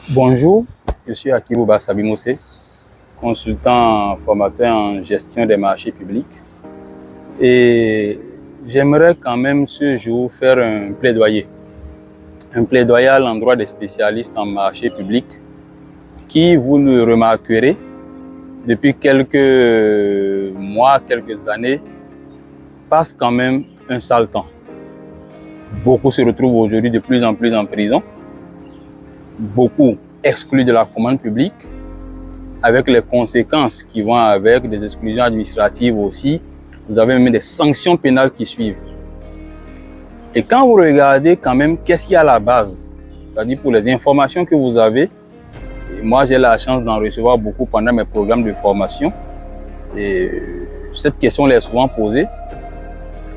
Bonjour, je suis Akibouba Sabimose, consultant formateur en gestion des marchés publics. Et j'aimerais quand même ce jour faire un plaidoyer à l'endroit des spécialistes en marchés publics qui, vous le remarquerez, depuis quelques mois, quelques années, passent quand même un sale temps. Beaucoup se retrouvent aujourd'hui de plus en plus en prison. Beaucoup exclus de la commande publique, avec les conséquences qui vont avec, des exclusions administratives aussi. Vous avez même des sanctions pénales qui suivent. Et quand vous regardez quand même qu'est-ce qu'il y a à la base, c'est-à-dire pour les informations que vous avez, et moi j'ai la chance d'en recevoir beaucoup pendant mes programmes de formation, et cette question est souvent posée.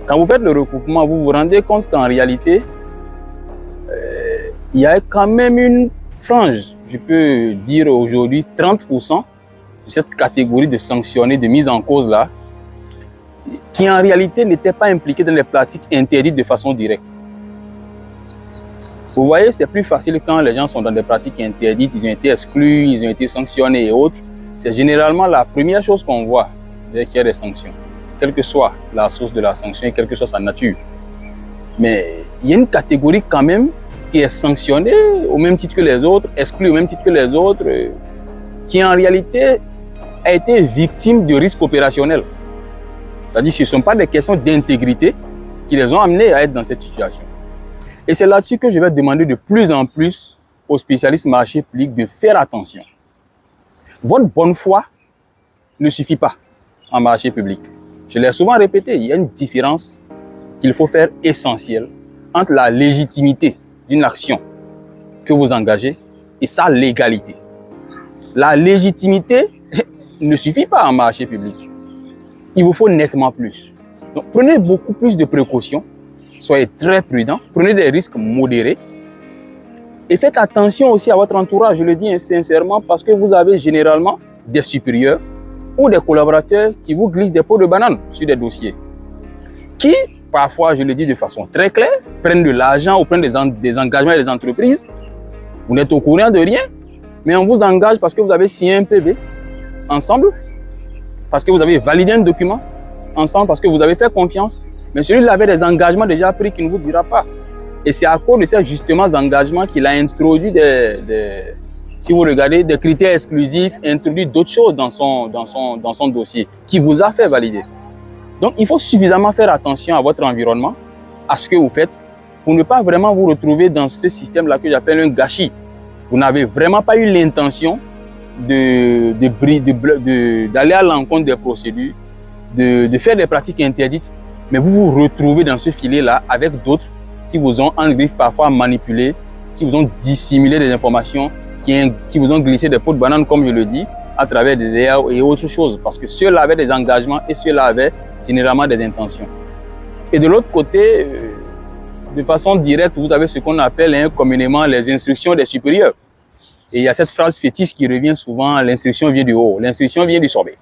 Quand vous faites le recoupement, vous vous rendez compte qu'en réalité, il y a quand même une frange, je peux dire aujourd'hui 30% de cette catégorie de sanctionnés, de mise en cause là, qui en réalité n'étaient pas impliqués dans les pratiques interdites de façon directe. Vous voyez, c'est plus facile quand les gens sont dans des pratiques interdites, ils ont été exclus, ils ont été sanctionnés et autres. C'est généralement la première chose qu'on voit dès qu'il y a des sanctions, quelle que soit la source de la sanction et quelle que soit sa nature. Mais il y a une catégorie quand même qui est sanctionnée au même titre que les autres, exclue au même titre que les autres, qui en réalité a été victime de risques opérationnels. C'est-à-dire que ce ne sont pas des questions d'intégrité qui les ont amenés à être dans cette situation. Et c'est là-dessus que je vais demander de plus en plus aux spécialistes marché public de faire attention. Votre bonne foi ne suffit pas en marché public. Je l'ai souvent répété, il y a une différence qu'il faut faire essentielle entre la légitimité d'une action que vous engagez et sa légalité. La légitimité ne suffit pas en marché public. Il vous faut nettement plus. Donc, prenez beaucoup plus de précautions, soyez très prudents, prenez des risques modérés et faites attention aussi à votre entourage, je le dis sincèrement, parce que vous avez généralement des supérieurs ou des collaborateurs qui vous glissent des pots de banane sur des dossiers, qui, parfois, je le dis de façon très claire, prennent de l'argent ou prennent des engagements des entreprises. Vous n'êtes au courant de rien, mais on vous engage parce que vous avez signé un PV ensemble, parce que vous avez validé un document ensemble, parce que vous avez fait confiance. Mais celui-là avait des engagements déjà pris qui ne vous dira pas. Et c'est à cause de ces justement engagements qu'il a introduit si vous regardez, des critères exclusifs, introduit d'autres choses dans son dossier qui vous a fait valider. Donc, il faut suffisamment faire attention à votre environnement, à ce que vous faites, pour ne pas vraiment vous retrouver dans ce système-là que j'appelle un gâchis. Vous n'avez vraiment pas eu l'intention d'aller à l'encontre des procédures, de faire des pratiques interdites, mais vous vous retrouvez dans ce filet-là avec d'autres qui vous ont en griffe parfois manipulé, qui vous ont dissimulé des informations, qui vous ont glissé des pots de banane, comme je le dis, à travers des DA et autres choses, parce que ceux-là avaient des engagements et ceux-là avaient généralement des intentions. Et de l'autre côté, de façon directe, vous avez ce qu'on appelle communément les instructions des supérieurs. Et il y a cette phrase fétiche qui revient souvent, l'instruction vient du haut, l'instruction vient du sommet.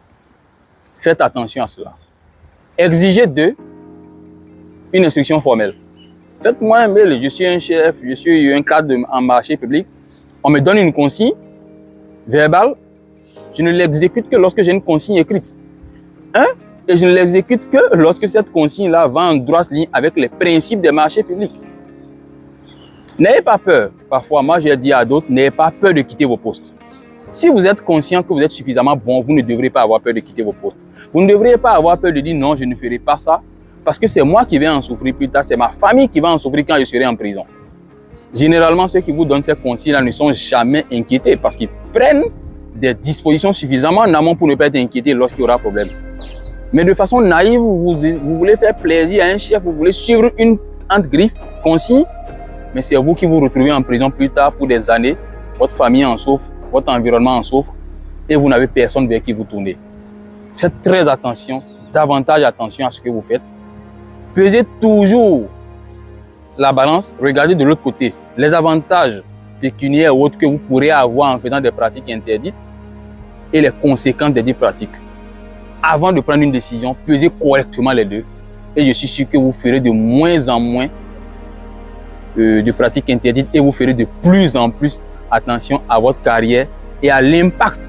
Faites attention à cela. Exigez d'eux une instruction formelle. Faites-moi un mail, je suis un chef, je suis un cadre en marché public, on me donne une consigne verbale, je ne l'exécute que lorsque j'ai une consigne écrite. Et je ne l'exécute que lorsque cette consigne-là va en droite ligne avec les principes des marchés publics. N'ayez pas peur. Parfois, moi, j'ai dit à d'autres, n'ayez pas peur de quitter vos postes. Si vous êtes conscient que vous êtes suffisamment bon, vous ne devrez pas avoir peur de quitter vos postes. Vous ne devriez pas avoir peur de dire non, je ne ferai pas ça, parce que c'est moi qui vais en souffrir plus tard, c'est ma famille qui va en souffrir quand je serai en prison. Généralement, ceux qui vous donnent ces consignes-là ne sont jamais inquiétés parce qu'ils prennent des dispositions suffisamment en amont pour ne pas être inquiétés lorsqu'il y aura problème. Mais de façon naïve, vous voulez faire plaisir à un chef, vous voulez suivre une entre griffes consigne, mais c'est vous qui vous retrouvez en prison plus tard pour des années, votre famille en souffre, votre environnement en souffre, et vous n'avez personne vers qui vous tournez. Faites très attention, davantage attention à ce que vous faites. Pesez toujours la balance, regardez de l'autre côté les avantages pécuniaires ou autres que vous pourrez avoir en faisant des pratiques interdites et les conséquences des dites pratiques. Avant de prendre une décision, pesez correctement les deux et je suis sûr que vous ferez de moins en moins de pratiques interdites et vous ferez de plus en plus attention à votre carrière et à l'impact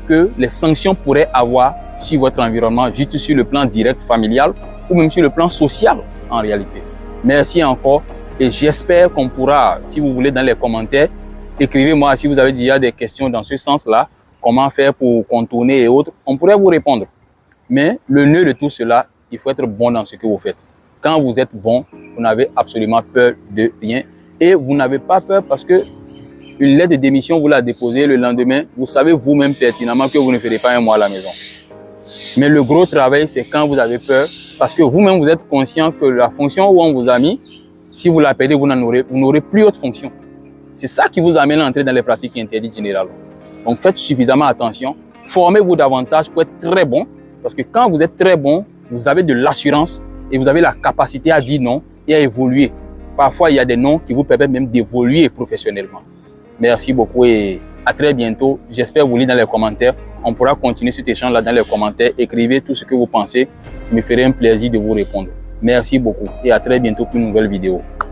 que les sanctions pourraient avoir sur votre environnement, juste sur le plan direct familial ou même sur le plan social en réalité. Merci encore et j'espère qu'on pourra, si vous voulez, dans les commentaires, écrivez-moi si vous avez déjà des questions dans ce sens-là, comment faire pour contourner et autres, on pourrait vous répondre. Mais le nœud de tout cela, il faut être bon dans ce que vous faites. Quand vous êtes bon, vous n'avez absolument peur de rien et vous n'avez pas peur parce que une lettre de démission, vous la déposez le lendemain, vous savez vous-même pertinemment que vous ne ferez pas un mois à la maison. Mais le gros travail, c'est quand vous avez peur, parce que vous-même, vous êtes conscient que la fonction où on vous a mis, si vous la perdez, vous n'aurez plus autre fonction. C'est ça qui vous amène à entrer dans les pratiques interdites générales. Donc faites suffisamment attention, formez-vous davantage pour être très bon, parce que quand vous êtes très bon, vous avez de l'assurance et vous avez la capacité à dire non et à évoluer. Parfois, il y a des noms qui vous permettent même d'évoluer professionnellement. Merci beaucoup et à très bientôt. J'espère vous lire dans les commentaires. On pourra continuer cet échange-là dans les commentaires. Écrivez tout ce que vous pensez. Je me ferai un plaisir de vous répondre. Merci beaucoup et à très bientôt pour une nouvelle vidéo.